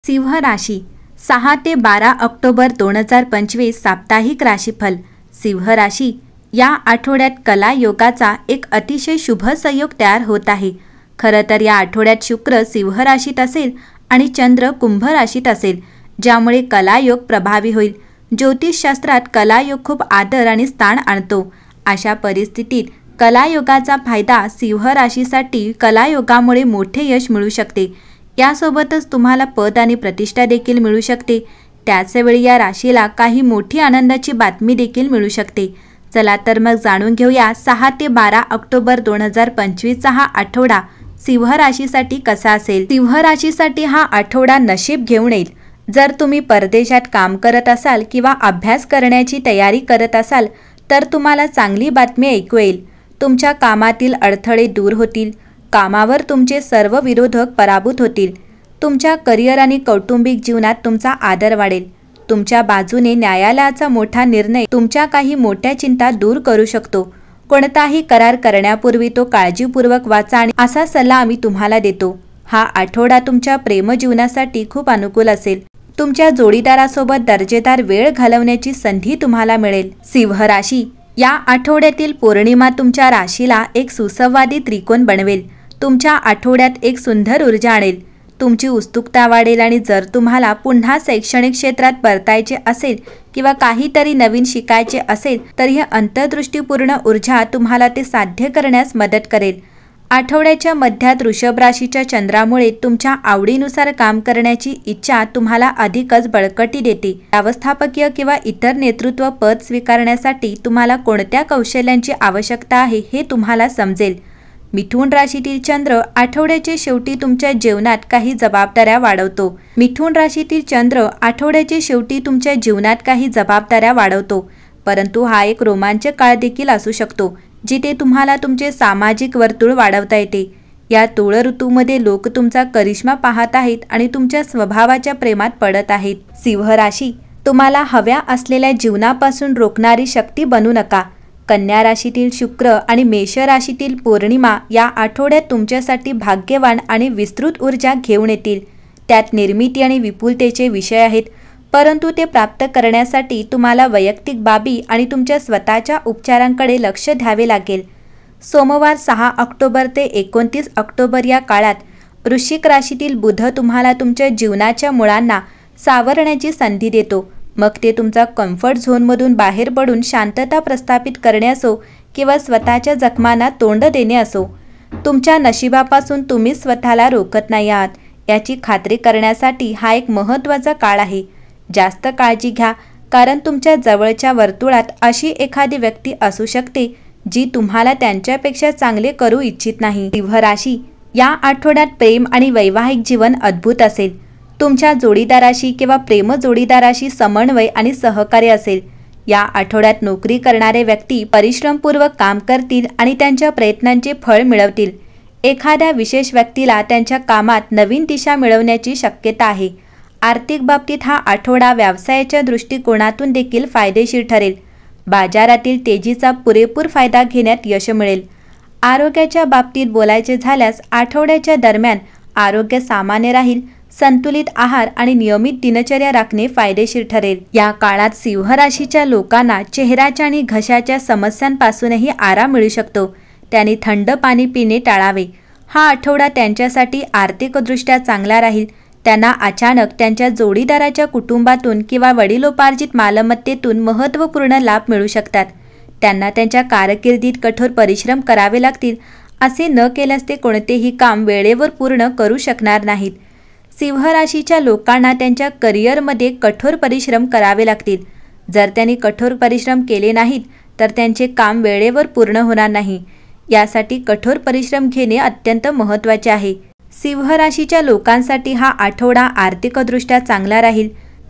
सिंह राशी 6 ते 12 ऑक्टोबर 2025 साप्ताहिक राशीफल। सिंह राशी या आठवड्यात कला योगाचा एक अतिशय शुभ संयोग तयार होत आहे। खरं तर या आठवड्यात शुक्र सिंह राशीत असेल आणि चंद्र कुंभ राशीत असेल, ज्यामुळे कला योग प्रभावी होईल। ज्योतिषशास्त्रात कला योग खूप आदर आणि स्थान आणतो। अशा परिस्थितीत कला योगाचा फायदा सिंह राशीसाठी कला योगामुळे मोठे यश मिळू शकते। यासोबतच तुम्हाला पद आणि प्रतिष्ठा देखील मिळू शकते। त्याचवेळी या राशीला काही मोठी आनंदाची बातमी देखील मिळू शकते। चला तर मग जाणून घेऊया 6 ते 12 ऑक्टोबर 2025चा हा आठवडा सिंह राशीसाठी कसा असेल। सिंह राशीसाठी हा आठवडा नशीब घेऊन येईल। जर तुम्ही परदेशात काम करत असाल किंवा अभ्यास करण्याची तयारी करत असाल तर तुम्हाला चांगली बातमी ऐकू येईल। तुमच्या कामातील अडथळे दूर होतील। कामावर तुमचे सर्व विरोधक पराभूत होतील। तुमच्या करिअर आणि कौटुंबिक जीवनात तुमचा आदर वाढेल। तुमच्या बाजूने न्यायालयाचा मोठा निर्णय तुमच्या काही मोठ्या चिंता दूर करू शकतो। कोणताही करार करण्यापूर्वी तो काळजीपूर्वक वाचा आणि असा सल्ला आम्ही तुम्हाला देतो। हा आठवडा तुमच्या प्रेमजीवनासाठी खूप अनुकूल असेल। तुमच्या जोडीदारासोबत दर्जेदार वेळ घालवण्याची संधी तुम्हाला मिळेल। सिंह राशी या आठवड्यातील पौर्णिमा तुमच्या राशीला एक सुसंवादी त्रिकोण बनवेल। तुमच्या आठवड्यात एक सुंदर ऊर्जा आणेल। तुमची उत्सुकता वाढेल आणि जर तुम्हाला पुन्हा शैक्षणिक क्षेत्रात परतायचे असेल किंवा काहीतरी नवीन शिकायचे असेल तर ही अंतर्दृष्टीपूर्ण ऊर्जा तुम्हाला ते साध्य करण्यास मदत करेल। आठवड्याच्या मध्यात वृषभ राशीच्या चंद्रामुळे तुमच्या आवडीनुसार काम करण्याची इच्छा तुम्हाला अधिकच बळकटी देते। व्यवस्थापकीय किंवा इतर नेतृत्व पद स्वीकारण्यासाठी तुम्हाला कोणत्या कौशल्यांची आवश्यकता आहे हे तुम्हाला समजेल। मिथुन राशीतील चंद्र आठवड्याच्या शेवटी तुमच्या जीवनात काही जबाबदाऱ्या वाढवतो। मिथुन राशीतील चंद्र आठवड्याच्या शेवटी तुमच्या जीवनात काही जबाबदाऱ्या वाढवतो, परंतु हा एक रोमांचक काळ देखील असू शकतो जिथे तुम्हाला तुमचे सामाजिक वर्तुळ वाढवता येते। या तुळ ऋतूमध्ये लोक तुमचा करिश्मा पाहत आहेत आणि तुमच्या स्वभावाच्या प्रेमात पडत आहेत। सिंह राशी तुम्हाला हव्या असलेल्या जीवनापासून रोखणारी शक्ती बनू नका। कन्या राशीतील शुक्र आणि मेष राशीतील पौर्णिमा या आठवड्यात तुमच्यासाठी भाग्यवान आणि विस्तृत ऊर्जा घेऊन येतील। त्यात निर्मिती आणि विपुलतेचे विषय आहेत, परंतु ते प्राप्त करण्यासाठी तुम्हाला वैयक्तिक बाबी आणि तुमच्या स्वतःच्या उपचारांकडे लक्ष द्यावे लागेल। सोमवार 6 ऑक्टोबर ते 29 ऑक्टोबर या काळात वृश्चिक राशीतील बुध तुम्हाला तुमच्या जीवनाच्या मुळांना सावरण्याची संधी देतो। मग ते तुमचा कम्फर्ट झोनमधून बाहेर पडून शांतता प्रस्थापित करणे असो किंवा स्वतःच्या जखमांना तोंड देणे असो, तुमच्या नशिबापासून तुम्ही स्वतःला रोखत नाही आहात याची खात्री करण्यासाठी हा एक महत्त्वाचा काळ आहे। जास्त काळजी घ्या, कारण तुमच्या जवळच्या वर्तुळात अशी एखादी व्यक्ती असू शकते जी तुम्हाला त्यांच्यापेक्षा चांगले करू इच्छित नाही। सिंह राशी या आठवड्यात प्रेम आणि वैवाहिक जीवन अद्भुत असेल। तुमच्या जोडीदाराशी किंवा प्रेम जोडीदाराशी समन्वय आणि सहकार्य असेल। या आठवड्यात नोकरी करणारे व्यक्ती परिश्रमपूर्वक काम करतील आणि त्यांच्या प्रयत्नांचे फळ मिळवतील। एखाद्या विशेष व्यक्तीला त्यांच्या कामात नवीन दिशा मिळवण्याची शक्यता आहे। आर्थिक बाबतीत हा आठवडा व्यवसायाच्या दृष्टिकोनातून देखील फायदेशीर ठरेल। बाजारातील तेजीचा पुरेपूर फायदा घेण्यात यश मिळेल। आरोग्याच्या बाबतीत बोलायचे झाल्यास आठवड्याच्या दरम्यान आरोग्य सामान्य राहील। संतुलित आहार आणि नियमित दिनचर्या राखणे फायदेशीर ठरेल। या काळात सिंह राशीच्या लोकांना चेहऱ्याच्या आणि घशाच्या समस्यांपासूनही आराम मिळू शकतो। त्यांनी थंड पाणी पिणे टाळावे। हा आठवडा त्यांच्यासाठी आर्थिकदृष्ट्या चांगला राहील। त्यांना अचानक त्यांच्या जोडीदाराच्या कुटुंबातून किंवा वडिलोपार्जित मालमत्तेतून महत्त्वपूर्ण लाभ मिळू शकतात। त्यांना त्यांच्या कारकिर्दीत कठोर परिश्रम करावे लागतील। असे न केल्यास ते कोणतेही काम वेळेवर पूर्ण करू शकणार नाहीत। सिंह राशीच्या लोकांना त्यांच्या करिअरमध्ये कठोर परिश्रम करावे लागतील। जर त्यांनी कठोर परिश्रम केले नाहीत तर त्यांचे काम वेळेवर पूर्ण होणार नाही। यासाठी कठोर परिश्रम घेणे अत्यंत महत्त्वाचे आहे। सिंह राशीच्या लोकांसाठी हा आठवडा आर्थिकदृष्ट्या चांगला राहील।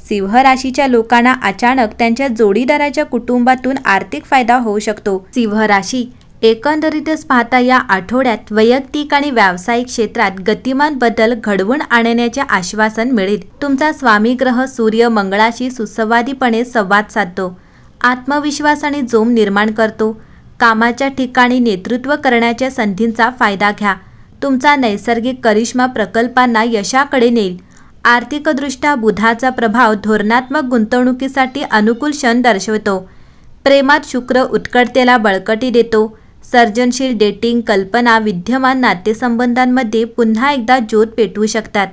सिंह राशीच्या लोकांना अचानक त्यांच्या जोडीदाराच्या कुटुंबातून आर्थिक फायदा होऊ शकतो। सिंह राशी एकंदरीतच पाहता या आठवड्यात वैयक्तिक आणि व्यावसायिक क्षेत्रात गतिमान बदल घडवून आणण्याचे आश्वासन मिळेल। तुमचा स्वामी ग्रह सूर्य मंगळाशी सुसंवादीपणे संवाद साधतो, आत्मविश्वास आणि जोम निर्माण करतो। कामाच्या ठिकाणी नेतृत्व करण्याच्या संधींचा फायदा घ्या। तुमचा नैसर्गिक करिश्मा प्रकल्पांना यशाकडे नेईल। आर्थिकदृष्ट्या बुधाचा प्रभाव धोरणात्मक गुंतवणुकीसाठी अनुकूल क्षण दर्शवतो. प्रेमात शुक्र उत्कटतेला बळकटी देतो. सर्जनशील डेटिंग कल्पना विद्यमान नातेसंबंधांमध्ये पुन्हा एकदा ज्योत पेटवू शकतात.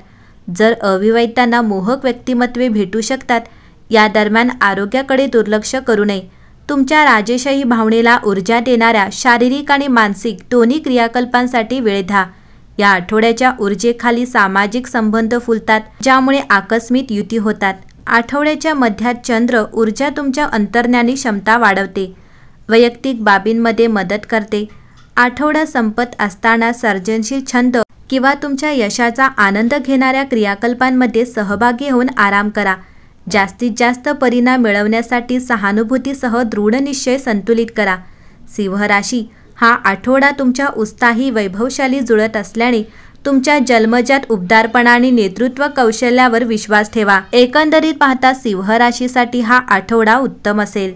जर अविवाहितांना मोहक व्यक्तिमत्वे भेटू शकतात. या दरम्यान आरोग्याकडे दुर्लक्ष करू नये. तुमच्या राजेशाही भावनेला ऊर्जा देणाऱ्या शारीरिक आणि मानसिक दोन्ही क्रियाकल्पांसाठी वेळ द्या. या आठवड्याच्या ऊर्जेखाली सामाजिक संबंध फुलतात, ज्यामुळे आकस्मिक युती होतात. आठवड्याच्या मध्यात चंद्र ऊर्जा तुमच्या अंतर्ज्ञानी क्षमता वाढवते, वैयक्तिक बाबींमध्ये मदत करते. आठवडा संपत असताना सर्जनशील छंद किंवा तुमच्या यशाचा आनंद घेणाऱ्या क्रियाकल्पांमध्ये सहभागी होऊन आराम करा. जास्तीत जास्त परिणाम मिळवण्यासाठी सहानुभूतीसह दृढ निश्चय संतुलित करा. सिंह राशी, हा आठवडा तुमच्या उत्साही वैभवशाली जुळत असल्याने तुमच्या जन्मजात उबदारपणा आणि नेतृत्व कौशल्यावर विश्वास ठेवा. एकंदरीत पाहता सिंह राशीसाठी हा आठवडा उत्तम असेल.